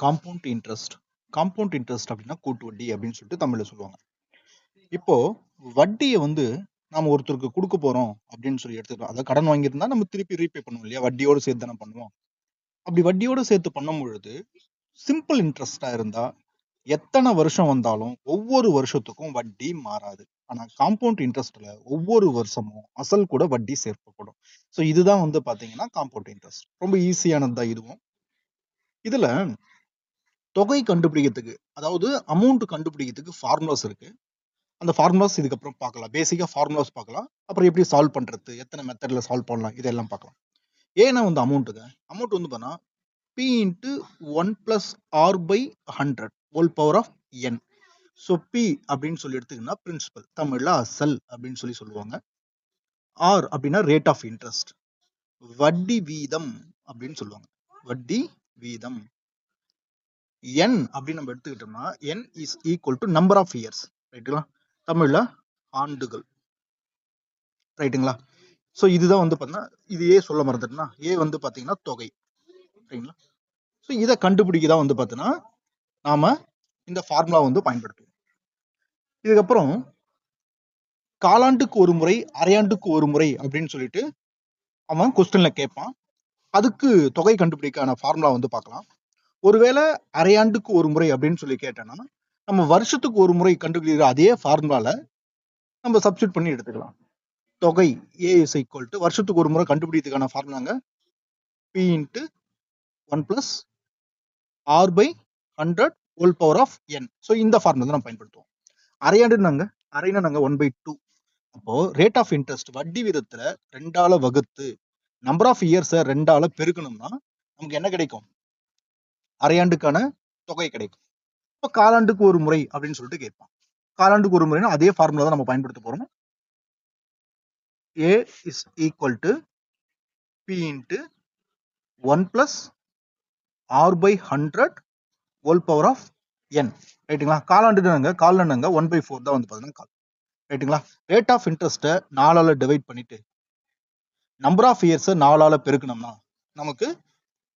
Compound interest. Compound interest அப்படின்னா கூட்டு வட்டி அப்படின்னு சொல்லிட்டு தமிழ்ல சொல்லுவாங்க. இப்போ வட்டியை வந்து நாம ஒருத்தருக்கு கொடுக்க போறோம் அப்படின்னு சொல்லி எடுத்துக்கலாம். அதாவது கடன் வாங்கியிருந்தா நம்ம திருப்பி ரீபே பண்ணுவோம் இல்லையா, வட்டியோட சேர்த்து தானே பண்ணுவோம். அப்படி வட்டியோட சேர்த்து பண்ணும் பொழுது சிம்பிள் இன்ட்ரெஸ்டா இருந்தா எத்தனை வருஷம் வந்தாலும் ஒவ்வொரு வருஷத்துக்கும் வட்டி மாறாது. ஆனா காம்பவுண்ட் இன்ட்ரெஸ்ட்ல ஒவ்வொரு வருஷமும் அசல் கூட வட்டி சேர்க்கப்படும். ஸோ இதுதான் வந்து பாத்தீங்கன்னா காம்பவுண்ட் இன்ட்ரெஸ்ட். ரொம்ப ஈஸியானது தான் இதுவும். இதுல தொகை கண்டுபிடிக்கிறதுக்கு, அதாவது அமௌண்ட் கண்டுபிடிக்கிறதுக்கு ஃபார்முலாஸ் இருக்கு. அந்த ஃபார்முலாஸ் இதுக்கப்புறம் பார்க்கலாம். பேசிக்கா ஃபார்முலாஸ் பார்க்கலாம். அப்புறம் எப்படி சால்வ் பண்றது, எத்தனை மெத்தட்ல சால்வ் பண்ணலாம், இதெல்லாம் பார்க்கலாம். ஏன்னா வந்து அமௌண்ட்டுங்க, அமௌண்ட் வந்து பார்த்தா P into 1 plus R by 100 whole power of n. So P அப்படின்னு சொல்லி எடுத்துக்கினா பிரின்சிபல், தமிழ்ல அசல் அப்படின்னு சொல்லி சொல்லுவாங்க. ஆர் அப்படின்னா ரேட் ஆஃப் இன்ட்ரெஸ்ட், வட்டி வீதம் அப்படின்னு சொல்லுவாங்க, வட்டி வீதம். n அப்படின்னு நம்ம எடுத்துக்கிட்டோம்னா n is equal to number of years, ரைட்டுங்களா, தமிழ்ல ஆண்டுகள், ரைட்டுங்களா. ஸோ இதுதான் வந்து பார்த்தீங்கன்னா, இது ஏ சொல்ல மறந்துட்டுனா, ஏ வந்து பார்த்தீங்கன்னா தொகை, ரைட்டுங்களா. ஸோ இதை கண்டுபிடிக்கதான் வந்து பார்த்தீங்கன்னா நாம இந்த ஃபார்முலா வந்து பயன்படுத்துவோம். இதுக்கப்புறம் காலாண்டுக்கு ஒரு முறை, அரையாண்டுக்கு ஒரு முறை அப்படின்னு சொல்லிட்டு அவன் கொஸ்டின்ல கேட்பான். அதுக்கு தொகை கண்டுபிடிக்கான ஃபார்முலா வந்து பார்க்கலாம். ஒருவேளை அரையாண்டுக்கு ஒரு முறை அப்படின்னு சொல்லி கேட்டேன்னா, நம்ம வருஷத்துக்கு ஒரு முறை கண்டுபிடிக்கிற அதே ஃபார்முலால நம்ம சப்ஸ்டியூட் பண்ணி எடுத்துக்கலாம். தொகை ஏ இஸ் ஈக்குவல் டு வருஷத்துக்கு ஒரு முறை கண்டுபிடிக்கிறதுக்கான ஃபார்முலாங்க P into 1 plus R by 100 whole power of n. So இந்த ஃபார்முலா தான் நம்ம பயன்படுத்துவோம். அரைனா நாங்க 1/2. அப்போ ரேட் ஆஃப் இன்ட்ரெஸ்ட் வட்டி விதத்துல 2ஆல வகுத்து நம்பர் ஆஃப் இயர்ஸை 2ஆல பெருக்கணும்னா நமக்கு என்ன கிடைக்கும், அரையாண்டுக்கான தொகை கிடைக்கும். இப்போ காலாண்டுக்கு ஒரு முறை அப்படின்னு சொல்லிட்டு கேட்பான். காலாண்டுக்கு ஒரு முறைனா அதே ஃபார்முலா தான் நம்ம பயன்படுத்த போறோம். A is equal to P into 1 plus R by 100 whole power of n, ரைட்டுங்களா. காலாண்டுனாங்க 1/4 தான் வந்து பார்த்தீங்கன்னா கால், ரைட்டுங்களா. ரேட் ஆஃப் இன்ட்ரெஸ்ட்டை 4ஆல டிவைட் பண்ணிட்டு நம்பர் ஆஃப் இயர்ஸை 4ஆல பெருக்கணும்னா நமக்கு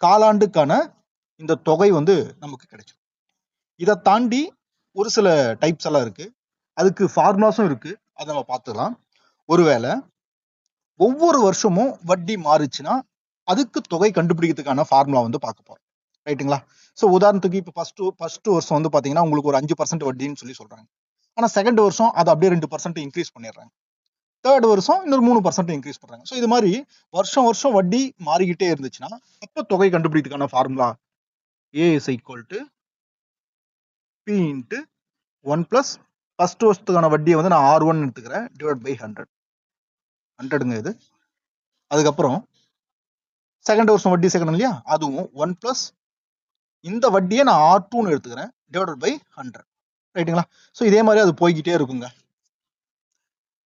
காலாண்டுக்கான இந்த தொகை வந்து நமக்கு கிடைக்கும். இதை தாண்டி ஒரு சில டைப்ஸ் எல்லாம் இருக்கு, அதுக்கு ஃபார்முலாஸும் இருக்கு, அதை நம்ம பார்த்துக்கலாம். ஒருவேளை ஒவ்வொரு வருஷமும் வட்டி மாறுச்சுன்னா அதுக்கு தொகை கண்டுபிடிக்கிறதுக்கான ஃபார்முலா வந்து பார்க்க போறோம், ரைட்டுங்களா. ஸோ உதாரணத்துக்கு இப்போ ஃபர்ஸ்ட் வருஷம் வந்து பார்த்தீங்கன்னா உங்களுக்கு ஒரு 5% வட்டின்னு சொல்லி சொல்றாங்க. ஆனால் செகண்ட் வருஷம் அதை அப்படியே 2% இன்க்ரீஸ் பண்ணிடுறாங்க. தேர்ட் வருஷம் இன்னொரு 3% இன்க்ரீஸ் பண்றாங்க. ஸோ இது மாதிரி வருஷம் வருஷம் வட்டி மாறிக்கிட்டே இருந்துச்சுன்னா அப்போ தொகை கண்டுபிடிக்கிறதுக்கான formula A is equal to P into 1 plus first வருஷத்துக்கான வட்டியை வந்து நான் R1 எடுத்துக்கிறேன் டிவைட் பை 100ங்க இது. அதுக்கப்புறம் செகண்ட் வருஷம் வட்டி சேர்க்கணும் இல்லையா, அதுவும் 1 பிளஸ் இந்த வட்டியை நான் R2ன்னு எடுத்துக்கிறேன் டிவைட் பை 100, ரைட்டுங்களா. ஸோ இதே மாதிரி அது போய்கிட்டே இருக்குங்க.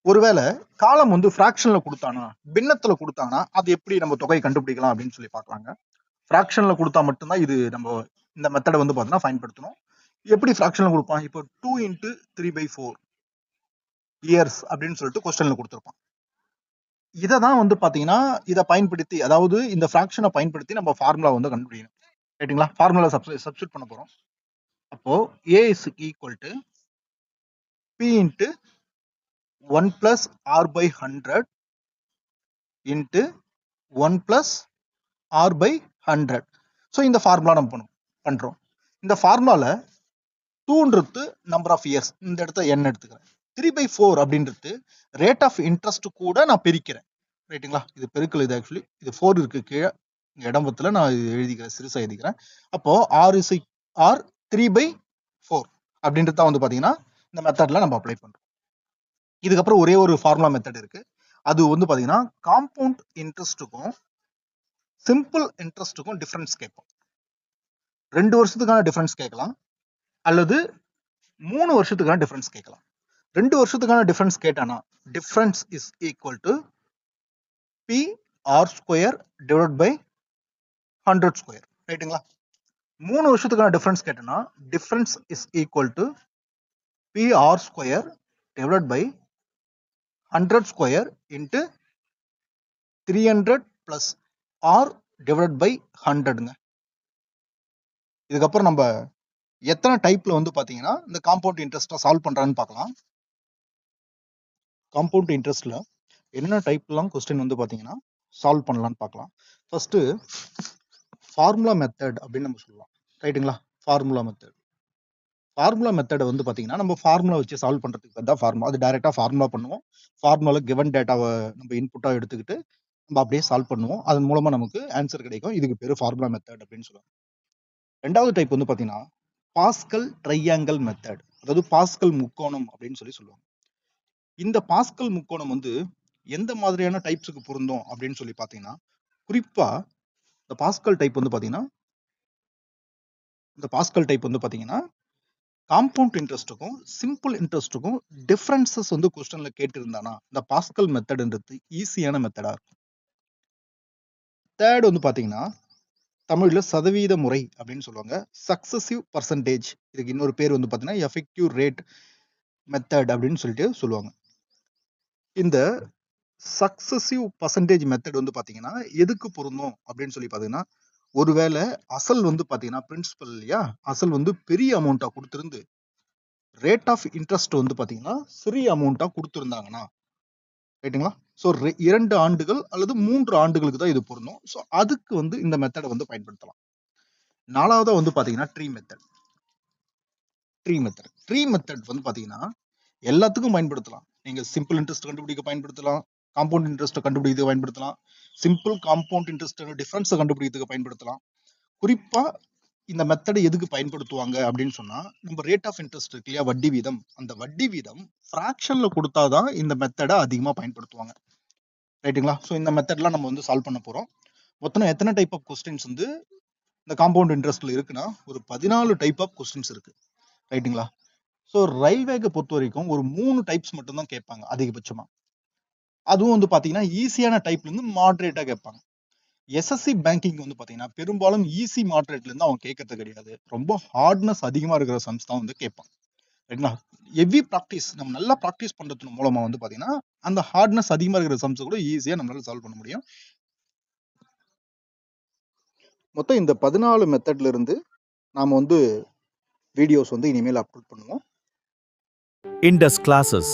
ஒருவேளை காலம் வந்து ஃபிராக்ஷன்ல கொடுத்தானா, பின்னத்துல கொடுத்தாங்கன்னா அது எப்படி நம்ம தொகை கண்டுபிடிக்கலாம் அப்படின்னு சொல்லி பார்க்கலாங்க. ஃபிராக்ஷன்ல கொடுத்தா மட்டும்தான் இது நம்ம இந்த மெத்தடை வந்து பார்த்தீங்கன்னா பயன்படுத்தணும். எப்படி ஃபிராக்ஷன்ல கொடுப்பான், இப்போ 2 இன்ட்டு 3/4 இயர்ஸ் அப்படின்னு சொல்லிட்டு கொஸ்டின்ல கொடுத்துருப்பான். இதை தான் வந்து பாத்தீங்கன்னா இதை பயன்படுத்தி, அதாவது இந்த ஃபிராக்ஷனை பயன்படுத்தி நம்ம ஃபார்முலா வந்து கண்டுபிடிக்கணும், ரைட்டுங்களா. ஃபார்முலா சப்ஸ்டியூட் பண்ண போறோம். அப்போ A is equal to P into 1 plus R by 100 into 1 plus R by 100. So இந்த ஃபார்முலா நம்ம பண்றோம். இந்த ஃபார்முலால 2ன்றது நம்பர் ஆஃப் இயர்ஸ், இந்த இடத்த n எடுத்துக்கிறேன். 3/4 அப்படின்றது ரேட் ஆஃப் இன்ட்ரெஸ்ட் கூட நான் பிரிக்கிறேன், ரைட்டுங்களா. இது பெருக்கல், இது ஆக்சுவலி இது 4 இருக்கு கீழே இடம்பத்துல நான் இது எழுதிக்கிறேன், சிறுசா எழுதிக்கிறேன். அப்போ R 3/4 அப்படின்றது தான் வந்து பாத்தீங்கன்னா இந்த மெத்தட்ல நம்ம அப்ளை பண்றோம். இதுக்கப்புறம் ஒரே ஒரு ஃபார்முலா மெத்தட் இருக்கு. அது வந்து பாத்தீங்கன்னா காம்பவுண்ட் இன்ட்ரெஸ்ட்டுக்கும் சிம்பிள் இன்ட்ரெஸ்ட்டுக்கும் டிஃபரன்ஸ் கேட்போம். 2 வருஷத்துக்கான டிஃபரன்ஸ் கேட்கலாம், அல்லது 3 வருஷத்துக்கான டிஃபரன்ஸ் கேட்கலாம். 2 வருஷத்துக்கான டிஃபரன்ஸ் கேட்டானா difference is equal to PR square divide by 100 square, ரைட்டுங்களா. 3 வருஷத்துக்கான டிஃபரன்ஸ் கேட்டனா difference is equal to PR square divide by 100 square into 300 plus R divide by 100ங்க. இதுக்கப்புறம் நம்ம எத்தனை டைப்ல வந்து பாத்தீங்கன்னா இந்த காம்பவுண்ட் இன்ட்ரெஸ்ட்டை சால்வ் பண்றான்னு பார்க்கலாம். காம்பவுண்ட் இன்ட்ரெஸ்ட்ல என்னென்ன டைப்லாம் கொஸ்டின் வந்து பாத்தீங்கன்னா சால்வ் பண்ணலாம்னு பார்க்கலாம். ஃபர்ஸ்ட் ஃபார்முலா மெத்தட் அப்படின்னு நம்ம சொல்லலாம். ரைட்டுங்களா? Formula method. ஃபார்முலா மெத்தடை வந்து பாத்தீங்கன்னா நம்ம ஃபார்முலா வச்சு சால்வ் பண்றதுக்கு தான் ஃபார்முலா. அது டைரக்டா ஃபார்முலா பண்ணுவோம். ஃபார்முலால கிவன் டேட்டாவை நம்ம இன்புட்டா எடுத்துக்கிட்டு நம்ம அப்படியே சால்வ் பண்ணுவோம். அதன் மூலமா நமக்கு ஆன்சர் கிடைக்கும். இதுக்கு பேரு ஃபார்முலா மெத்தட் அப்படின்னு சொல்லுவாங்க. ரெண்டாவது டைப் வந்து பாத்தீங்கன்னா பாஸ்கல் ட்ரையாங்கிள் மெத்தட், அதாவது பாஸ்கல் முக்கோணம் அப்படின்னு சொல்லுவாங்க. இந்த பாஸ்கல் முக்கோணம் வந்து எந்த மாதிரியான டைப்ஸுக்கு பொருந்தும் அப்படின்னு சொல்லி பாத்தீங்கன்னா, குறிப்பா இந்த பாஸ்கல் டைப் வந்து பாத்தீங்கன்னா காம்பவுண்ட் இன்ட்ரெஸ்ட்டுக்கும் சிம்பிள் இன்ட்ரெஸ்ட்டுக்கும் டிஃபரன்சஸ் வந்து கொஸ்டின்ல கேட்டிருந்தானா இந்த பாஸ்கல் மெத்தட்ன்றது ஈஸியான மெத்தடா இருக்கும். தேர்ட் வந்து பாத்தீங்கன்னா தமிழ்ல சதவீத முறை அப்படின்னு சொல்லுவாங்க. சக்சசிவ் பர்சன்டேஜ், இதுக்கு இன்னொரு பேர் வந்து பாத்தீங்கன்னா எஃபெக்டிவ் ரேட் மெத்தட் அப்படின்னு சொல்லுவாங்க. இந்த சக்சசிவ் பர்சன்டேஜ் மெத்தட் வந்து பாத்தீங்கன்னா எதுக்கு பொருந்தும் அப்படின்னு சொல்லி பாத்தீங்கன்னா, ஒருவேளை அசல் வந்து பாத்தீங்கன்னா பிரின்சிபல் இல்லையா, அசல் வந்து பெரிய அமௌண்ட்டா கொடுத்திருந்து ரேட் ஆஃப் இன்ட்ரெஸ்ட் வந்து பாத்தீங்கன்னா சிறிய அமௌண்ட்டா கொடுத்திருந்தாங்கன்னா, ரைட்டுங்களா? ஸோ 2 ஆண்டுகள் அல்லது 3 ஆண்டுகளுக்கு தான் இது பொருந்தும். ஸோ அதுக்கு வந்து இந்த மெத்தடை வந்து பயன்படுத்தலாம். நாலாவதா வந்து பாத்தீங்கன்னா ட்ரீ மெத்தட். ட்ரீ மெத்தட் வந்து பாத்தீங்கன்னா எல்லாத்துக்கும் பயன்படுத்தலாம். நீங்க சிம்பிள் இன்ட்ரெஸ்ட் கண்டுபிடிக்க பயன்படுத்தலாம், காம்பவுண்ட் இன்ட்ரெஸ்ட் கண்டுபிடிக்க பயன்படுத்தலாம், சிம்பிள் காம்பவுண்ட் இன்ட்ரெஸ்ட் டிஃபரன்ஸ் கண்டுபிடிக்கிறதுக்கு பயன்படுத்தலாம். குறிப்பா இந்த மெத்தடை எதுக்கு பயன்படுத்துவாங்க அப்படின்னு சொன்னா, நம்ம ரேட் ஆஃப் இன்ட்ரெஸ்ட் இருக்கு இல்லையா, வட்டி வீதம், அந்த வட்டி வீதம் ஃபிராக்ஷன்ல கொடுத்தாதான் இந்த மெத்தடை அதிகமா பயன்படுத்துவாங்க. ரைட்டுங்களா? ஸோ இந்த மெத்தட்லாம் நம்ம வந்து சால்வ் பண்ண போறோம். மொத்தம் எத்தனை டைப் ஆஃப் கொஸ்டின்ஸ் வந்து இந்த காம்பவுண்ட் இன்ட்ரெஸ்ட்ல இருக்குன்னா, ஒரு 14 டைப் ஆஃப் கொஸ்டின்ஸ் இருக்கு. ரைட்டுங்களா? ஸோ ரயில்வேக்கு பொறுத்த வரைக்கும் ஒரு 3 டைப்ஸ் மட்டும் தான் கேட்பாங்க அதிகபட்சமா. அதுவும் வந்து பாத்தீங்கன்னா ஈஸியான டைப்ல இருந்து மாடரேட்டா கேட்பாங்க. எஸ்எஸ்சி பேங்கிங் வந்து பாத்தீங்கன்னா பெரும்பாலும் ஈஸி மாடரேட்ல இருந்து அவங்க கேட்கறது கிடையாது. ரொம்ப ஹார்ட்னஸ் அதிகமா இருக்கிற சம்ஸ் தான் வந்து கேட்பாங்க. ரைட்டுங்களா? ஹெவி ப்ராக்டிஸ், நம்ம நல்லா ப்ராக்டிஸ் பண்றது மூலமா வந்து பாத்தீங்கன்னா அந்த ஹார்ட்னஸ் அதிகமா இருக்கிற சம்ஸ் கூட ஈஸியா நம்மளால சால்வ் பண்ண முடியும். மொத்தம் இந்த 14 மெத்தட்ல இருந்து நாம வந்து வீடியோஸ் வந்து இனிமேல் அப்லோட் பண்ணுவோம். Indus classes.